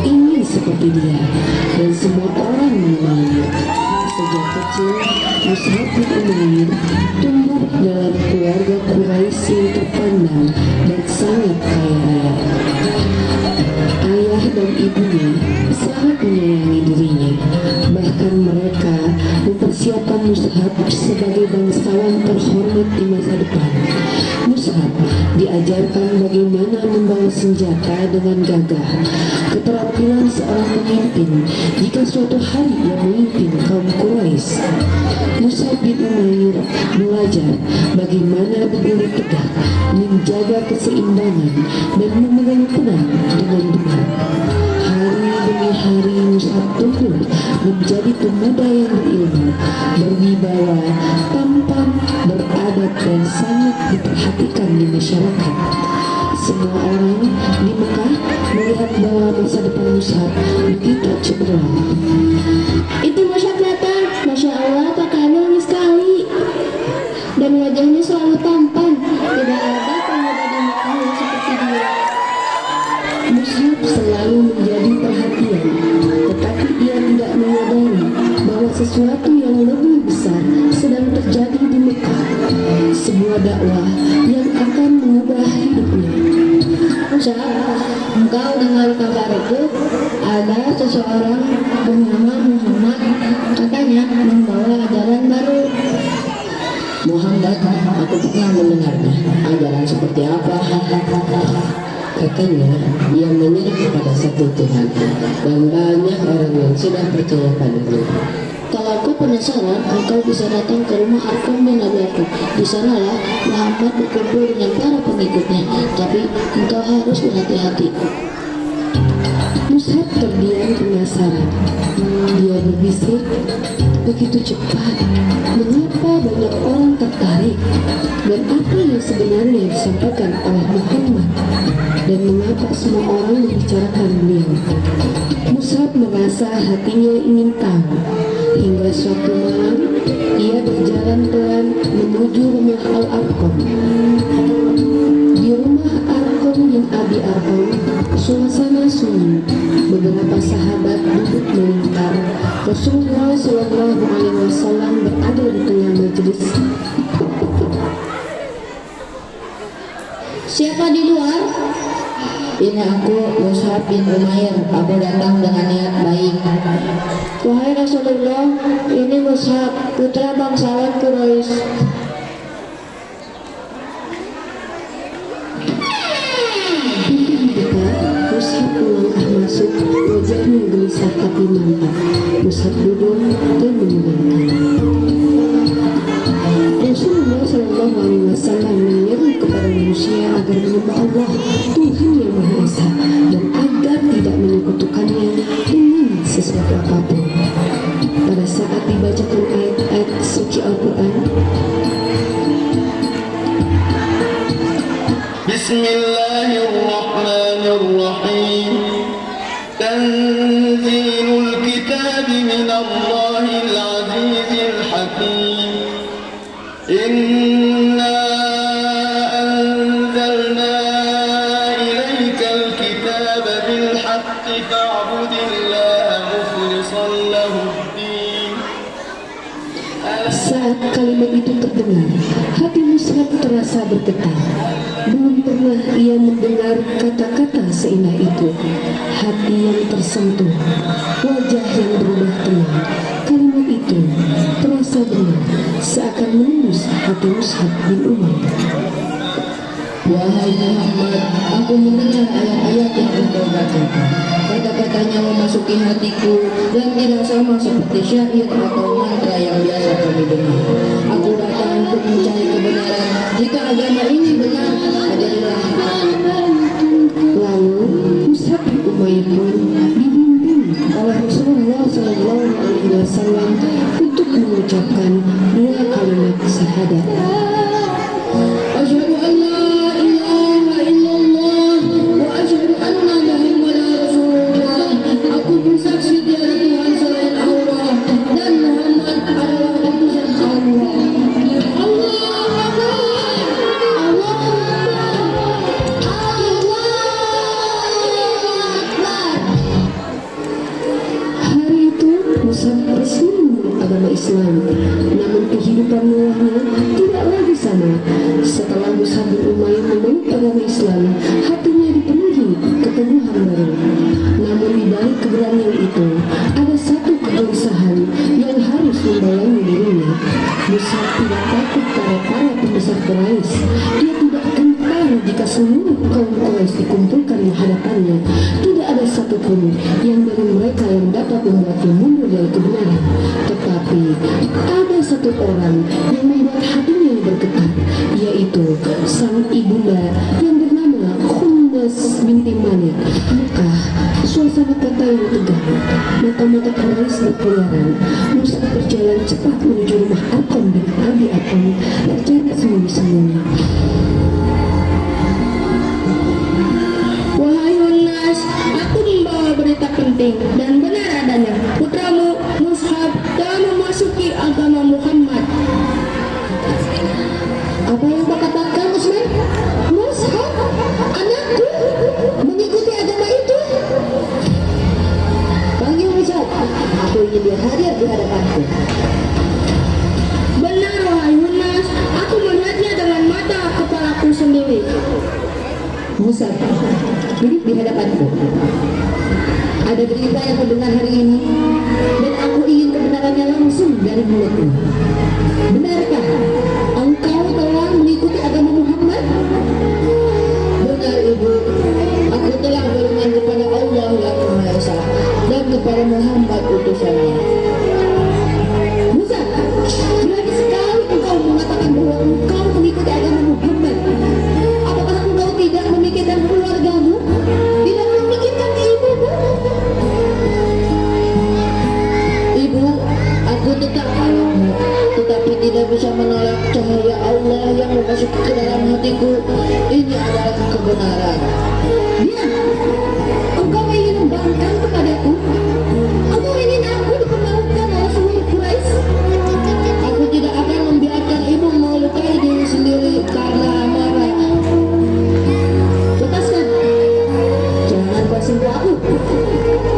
ingin seperti dia, dan semua orang mengenalnya. Sejak kecil, Mus'ab bin Umair tumbuh dalam keluarga Quraisy yang terpandang dan sangat kaya raya. Ayah dan ibunya sangat menyayangi dirinya. Bahkan mereka mempersiapkan Mus'ab sebagai bangsawan terhormat di masa depan. Mus'ab diajarkan bagaimana membawa senjata dengan gagah, keterampilan seorang pemimpin jika suatu hari ia memimpin kaum Quraisy. Mus'ab bin Umair belajar bagaimana berdiri tegak, menjaga keseimbangan, dan memegang pedang dengan benar. Hari demi hari Mus'ab tumbuh menjadi pemuda yang berilmu, berwibawa, tampan, beradab, dan sangat diperhatikan di masyarakat. Semua orang di Mekah melihat bahwa masa depan Mus'ab begitu cemerlang. Itu Mus'ab datang, Masya Allah, pakaiannya wangi sekali dan wajahnya selalu tampan. Tidak ada pemuda di Mekah yang seperti dia. Mus'ab selalu menjadi perhatian, tetapi dia tidak menyadari bahwa sesuatu yang lebih besar sedang terjadi di Mekah, sebuah dakwah yang akan mengubah hidupnya. Mus'ab, engkau dengar kabar itu? Ada seseorang bernama Muhammad, katanya membawa ajaran baru. Muhammad, aku pernah mendengarnya. Ajaran seperti apa? Katanya ia menyeru kepada satu Tuhan, dan banyak orang yang sudah percaya padanya. Kalau kau penasaran, engkau bisa datang ke rumah Arqam bin Abi Arqam. Di sanalah Muhammad berkumpul dengan para pengikutnya. Tapi engkau harus berhati-hati. Mus'ab terdiam penasaran. Dia berbisik, begitu cepat. Mengapa banyak orang tertarik? Dan apa yang sebenarnya disampaikan oleh Muhammad? Dan mengapa semua orang membicarakan beliau? Mus'ab merasa hatinya ingin tahu. Hingga suatu malam, ia berjalan pelan menuju rumah Al-Arqam. Di rumah Arqam bin Abi Arqam, suasana sunyi. Beberapa sahabat duduk melingkar. Rasulullah Shallallahu Alaihi Wasallam berada di tengah majelis. Siapa di luar? Ini aku, Mus'ab bin Umair. Aku datang dengan niat baik. Wahai Rasulullah, ini Mus'ab, putra bangsawan Quraisy. Pintu dibuka, Mus'ab melangkah masuk, wajahnya gelisah tapi mantap. Mus'ab duduk dan mendengarkan. Rasulullah Shallallahu Alaihi Wasallam menyeru kepada manusia agar menyembah Allah, Tuhan yang Maha Esa, dan agar tidak menyekutukannya dengan sesuatu apapun. Pada saat dibacakan ayat-ayat suci Al-Quran, Bismillahirrahmanirrahim. Tanzilul kitab minallahil azizil hakim. Inna anzalna ilaikal kitaba bil haqqi fa'budillaha mukhlishan lahuddin. saat kalimat itu terdengar, hati Mus'ab terasa bergetar. Belum pernah ia mendengar kata-kata seindah itu. Hati yang tersentuh, wajah yang berubah tenang. Kalimat itu terasa benar, seakan menembus hati Mus'ab bin Umair. Wahai Muhammad, aku mendengar ayat-ayat yang engkau bacakan. Kata-katanya memasuki hatiku dan tidak sama seperti syair atau mantra yang biasa kami dengar. Aku datang untuk mencari kebenaran. Jika agama ini benar, ajarilah. Lalu Mus'ab bin Umair pun dibimbing oleh Rasulullah Shallallahu Alaihi Wasallam untuk mengucapkan dua kalimat syahadat. Asyhadu an la ilaha illallah wa asyhadu anna Muhammadar Rasulullah. Aku bersaksi tiada Tuhan selain Allah dan Muhammad adalah utusan Allah. Allahu Akbar. Allahu Akbar. Islam. Namun kehidupan mewahnya tidak lagi sama. Setelah Mus'ab bin Umair memeluk agama Islam, hatinya dipenuhi keteguhan baru. Namun di balik keberanian itu, ada satu kegelisahan yang harus membayangi dirinya. Mus'ab tidak takut pada para pembesar Quraisy. Dia tidak gentar jika seluruh kaum Quraisy dikumpulkan di hadapannya. Tidak ada satupun yang dari mereka yang dapat membuatnya mundur dari kebenaran. Tetapi ada satu orang yang membuat hatinya bergetar, yaitu sang ibunda yang bernama Khundas binti Malik. Maka suasana kota yang tegang, mata-mata Quraisy berkeliaran. Mus'ab berjalan cepat menuju rumah Arqam bin Abi Arqam, berjalan sembunyi-sembunyi. Wahai Hunas, aku membawa berita penting dan benar adanya. Putramu Mus'ab telah memasuki agama Muhammad. Apa yang kau katakan, Mus'ab? Mus'ab, anakku, mengikuti agama itu? Panggil Mus'ab, aku ingin dia hadir di hadapanku. Benar wahai Hunas, aku melihatnya dengan mata kepalaku sendiri. Mus'ab, duduk di hadapanku. Ada berita yang kudengar hari ini, dan aku ingin kebenarannya langsung dari mulutmu. Benarkah engkau telah mengikuti agama Muhammad? Benar ibu, aku telah beriman kepada Allah yang Maha Esa dan kepada Muhammad utusannya. Mus'ab, berani sekali engkau mengatakan bahwa engkau mengikuti agama Muhammad. Apakah engkau tidak memikirkan keluargamu? Tidak memikirkan ibumu? Ibu, aku tetap anakmu, tetapi tidak bisa menolak cahaya Allah yang memasuki ke dalam hatiku. Ini adalah kebenaran. Diam! Engkau ingin membangkang kepadaku? Engkau ingin aku dipermalukan oleh seluruh Quraisy? Aku tidak akan membiarkan ibu melukai diri sendiri karena amarah. Lepaskan! Jangan kau sentuh aku.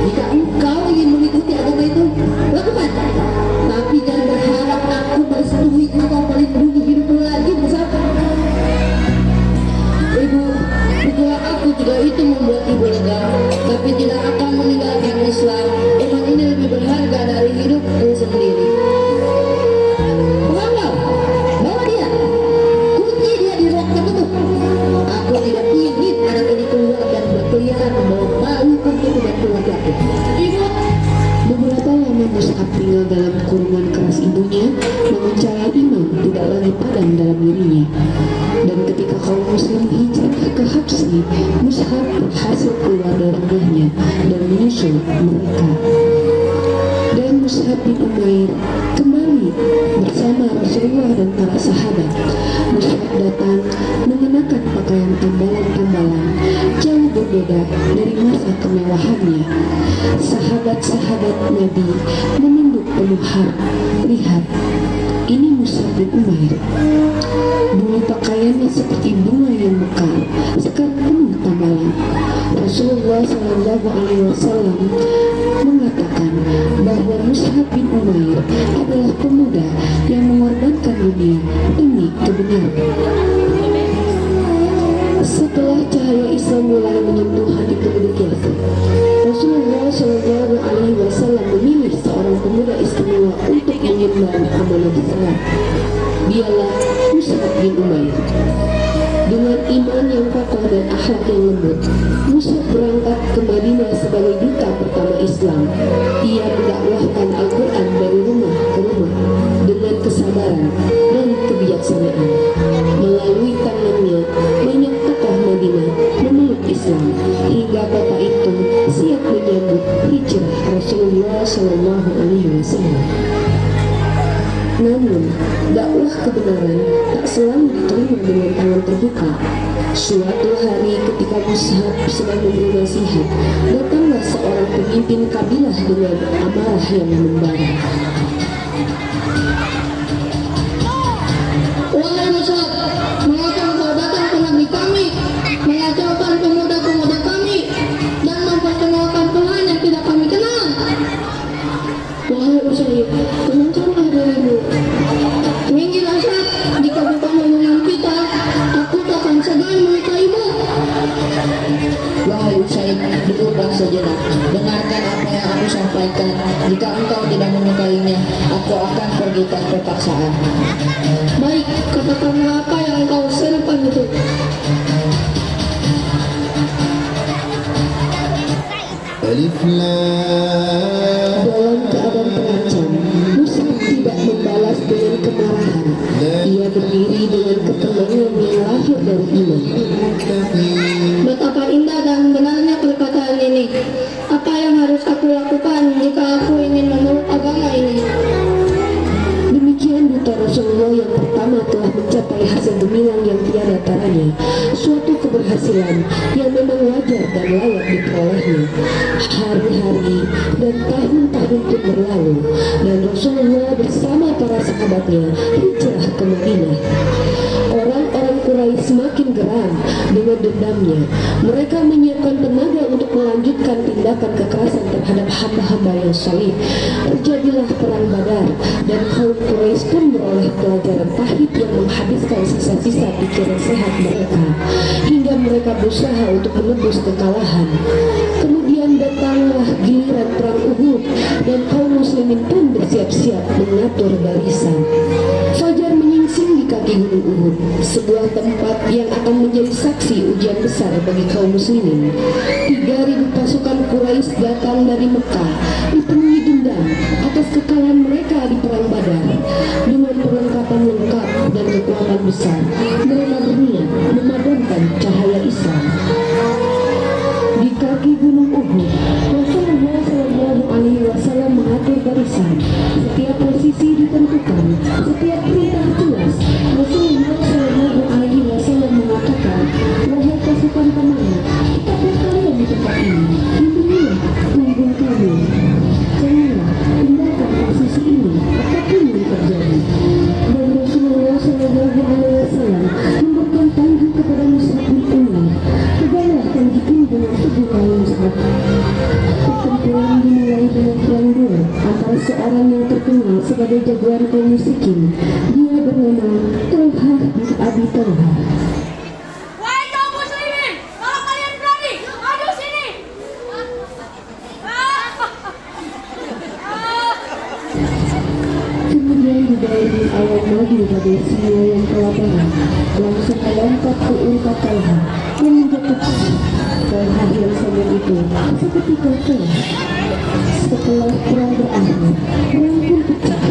Jika engkau ingin mengikuti agama itu, lakukan. Tapi jangan berharap aku merestui engkau melindungi hidupmu lagi, Mus'ab. Ibu, berdoa aku jika itu membuat ibu lega, tapi tidak akan meninggalkan Islam. Iman ini lebih berharga dari hidupku sendiri. Pengawal, bawa dia. Kunci dia di ruang tertutup. Aku tidak ingin anak ini keluar dan berkeliaran membawa malu untukku dan keluargaku. Ibu, Beberapa lama Mus'ab tinggal dalam kurungan keras ibunya, namun cahaya iman tidak lagi padam dalam dirinya. Dan ketika kaum muslim hijrah ke Habsyi, Mus'ab berhasil keluar dari rumahnya dan menyusul mereka. Dan Mus'ab bin Umair kembali bersama Rasulullah dan para sahabat. Mus'ab datang mengenakan pakaian tambalan-tambalan, jauh berbeda dari masa kemewahannya. Sahabat-sahabat Nabi menunduk penuh harap. Lihat, ini Mus'ab bin Umair. Dulu pakaiannya seperti bunga yang mekar, sekarang penuh tambalan. Rasulullah SAW mengatakan bahwa Mus'ab bin Umair adalah pemuda yang mengorbankan dunia demi kebenaran. Setelah cahaya Islam mulai menyentuh hati penduduk Yasrib, Rasulullah SAW memilih seorang pemuda istimewa untuk mengemban amanah Islam. Dialah Mus'ab bin Umair. Dengan iman yang kokoh dan akhlak yang lembut, Mus'ab berangkat ke Madinah sebagai duta pertama Islam. Ia mendakwahkan Al-Quran dari rumah ke rumah dengan kesabaran dan kebijaksanaan. Melalui tangannya, banyak tokoh Madinah memeluk Islam hingga kota itu siap menyambut hijrah Rasulullah SAW. Namun, dakwah kebenaran tak selalu diterima dengan tangan terbuka. Suatu hari ketika Mus'ab sedang memberi nasihat, datanglah seorang pemimpin kabilah dengan amarah yang membara. Wahai Mus'ab, mengapa engkau datang ke negeri kami, mengacaukan pemuda-pemuda kami, dan memperkenalkan Tuhan yang tidak kami kenal? Wahai Usaid, kenalkanlah dengan Dengarkan apa yang aku sampaikan. Jika engkau tidak menyukainya, aku akan pergi tanpa paksaan. Baik, katakanlah apa yang engkau serukan itu. ألف لام Dalam keadaan terancam, Musa tidak membalas dengan kemarahan. Ia berdiri dengan ketenangan yang lahir dari iman. Betapa indah dan benarnya perkataan ini. Apa yang harus aku lakukan jika aku ingin memeluk agama ini? Demikian duta Rasulullah yang pertama telah mencapai hasil gemilang yang tiada taranya, suatu keberhasilan yang memang wajar dan layak diperolehnya. Hari-hari dan tahun-tahun pun berlalu, dan Rasulullah bersama para sahabatnya hijrah ke Madinah. Orang-orang Quraisy semakin geram dengan dendamnya. Mereka menyiapkan tenaga untuk melanjutkan tindakan kekerasan terhadap hamba-hamba yang saleh. Terjadilah perang Badar, dan kaum Quraisy pun beroleh pelajaran pahit yang menghabiskan sisa-sisa pikiran sehat mereka, hingga mereka berusaha untuk menebus kekalahan. Kemudian datanglah giliran perang Uhud, dan kaum muslimin pun bersiap-siap mengatur barisan. Fajar menyingsing di kaki gunung Uhud, sebuah tempat yang akan menjadi saksi ujian besar bagi kaum muslimin. 3.000 pasukan Quraisy datang dari Mekah, dipenuhi dendam atas kekalahan mereka di perang Badar. Dengan perlengkapan lengkap dan kekuatan besar, mereka berniat memadamkan cahaya Islam. Di kaki gunung Uhud, Rasulullah SAW mengatur barisan. Setiap posisi ditentukan, setiap perintah jelas. Rasulullah SAW mengatakan, wahai pasukan pemanah, tetaplah kalian di tempat ini. Inilah punggung kami. Janganlah tinggalkan posisi ini apapun yang terjadi. Dan Rasulullah SAW memberikan tanggung kepada Mus'ab bin Umair. Tegaklah tanggung dengan tubuh kaum Mus'ab. Pertempuran dimulai dengan perang duel antara seorang yang terkenal sebagai jagoan kaum musyrikin. Dia bernama Talha bin Abi Talha. Wahai kaum muslimin, kalau kalian berani, maju sini. Kemudian dibawahi awal madu pada semua yang kelaparan, langsung melompat ke ungkap Talha yang menjatuhkan Talha yang sama itu seketika telah. Setelah perang berakhir, perang pun pecah.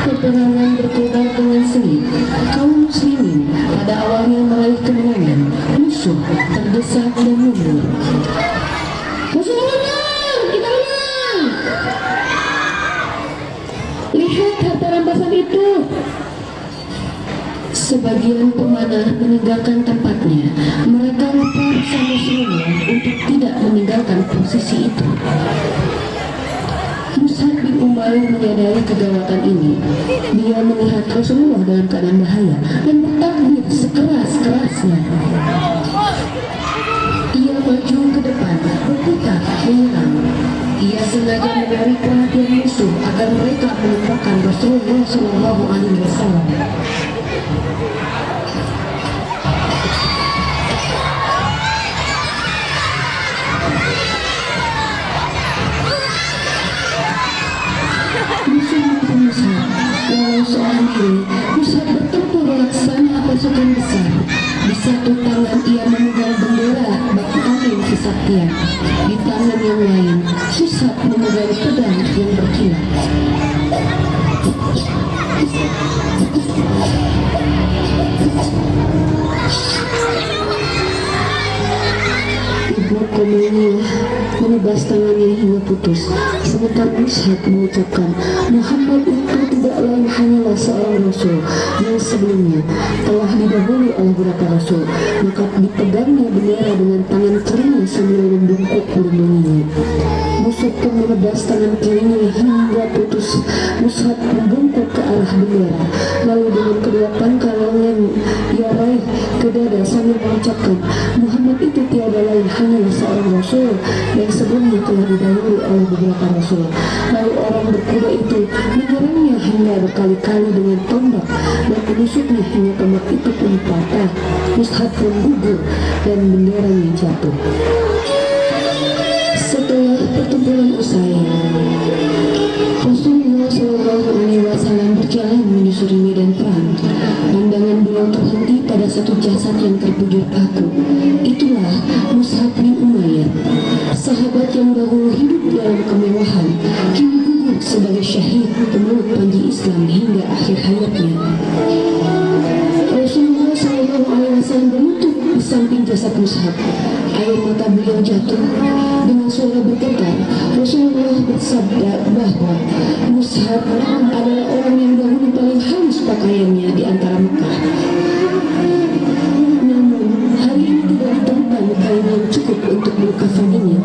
Peperangan berkembang dengan sengit. Kaum muslimin pada awalnya meraih kemenangan, musuh terdesak dan mundur. Rasulullah, kita menang! Lihat harta rampasan itu. Sebagian pemanah meninggalkan tempatnya. Mereka lupa bersama Rasulullah untuk tidak meninggalkan posisi itu. Mus'ab bin Umair menyadari kegawatan ini. Dia melihat Rasulullah dalam keadaan bahaya dan bertakbir sekeras-kerasnya. Ia maju ke depan, berputar, menyerang. Ia sengaja menarik perhatian musuh agar mereka melupakan Rasulullah SAW. Walau seorang diri, Mus'ab bertempur laksana pasukan besar. Di satu tangan ia memegang bendera batu angin kesaktian. Di tangan yang lain, Mus'ab memegang pedang yang berkilat. menebas tangannya hingga putus. Sementara Mus'ab mengucapkan, Muhammad itu tidak lain hanyalah seorang rasul yang sebelumnya telah didahului oleh beberapa rasul. Maka dipegangnya bendera dengan tangan kirinya sambil membungkuk melindunginya. Mus'ab pun menebas tangan kirinya hingga putus. Mus'ab membungkuk ke arah bendera, lalu dengan kedua pangkalannya ia raih ke dada sambil mengucapkan, Muhammad itu tiada lain hanyalah seorang rasul yang sebelumnya telah didahului oleh beberapa rasul. Lalu orang berkuda itu menyerangnya hingga berkali-kali dengan tombak dan menusuknya hingga tombak itu pun patah. Mus'ab pun gugur dan benderanya jatuh. Setelah pertempuran usai, Rasulullah SAW berjalan menyusuri medan perang. Pandangan beliau terhenti pada satu jasad yang terbujur kaku. Itulah Mus'ab bin Umayyah, sahabat yang dahulu hidup dalam kemewahan, kini gugur sebagai syahid pemeluk panji Islam hingga akhir hayatnya. Rasulullah SAW berlutut di samping jasad Mus'ab. Air mata beliau jatuh. Dengan suara bergetar, Rasulullah bersabda bahwa Mus'ab adalah orang yang dahulu paling halus pakaiannya di antara Mekah. Namun, hari ini tidak ditemukan kain yang cukup untuk mengkafaninya.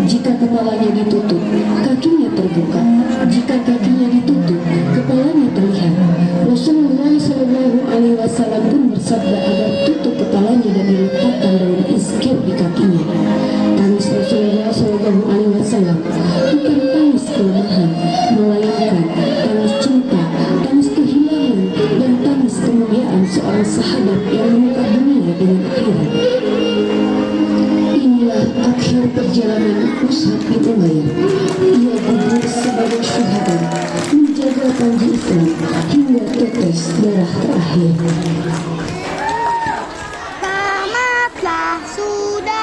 Jika kepalanya ditutup, kakinya terbuka. Jika kakinya ditutup, kepalanya terlihat. Rasulullah SAW pun bersabda agar tutup kepalanya dan diletakkan daun iskir di kakinya. Tangis Rasulullah SAW bukan tangis kelemahan, melainkan tangis cinta, tangis kehilangan, dan tangis kemuliaan seorang sahabat yang menukar dunia dengan akhirat. Inilah akhir perjalanan Mus'ab bin Umayyah. Ia gugur sebagai syuhada, menjaga panji Islam hingga tetes darah terakhir. Tamatlah sudah.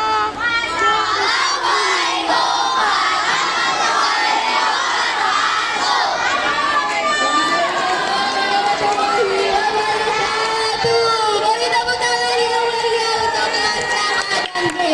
Beri tepuk tangan yang meriah untuk Mas Rahmat Andre.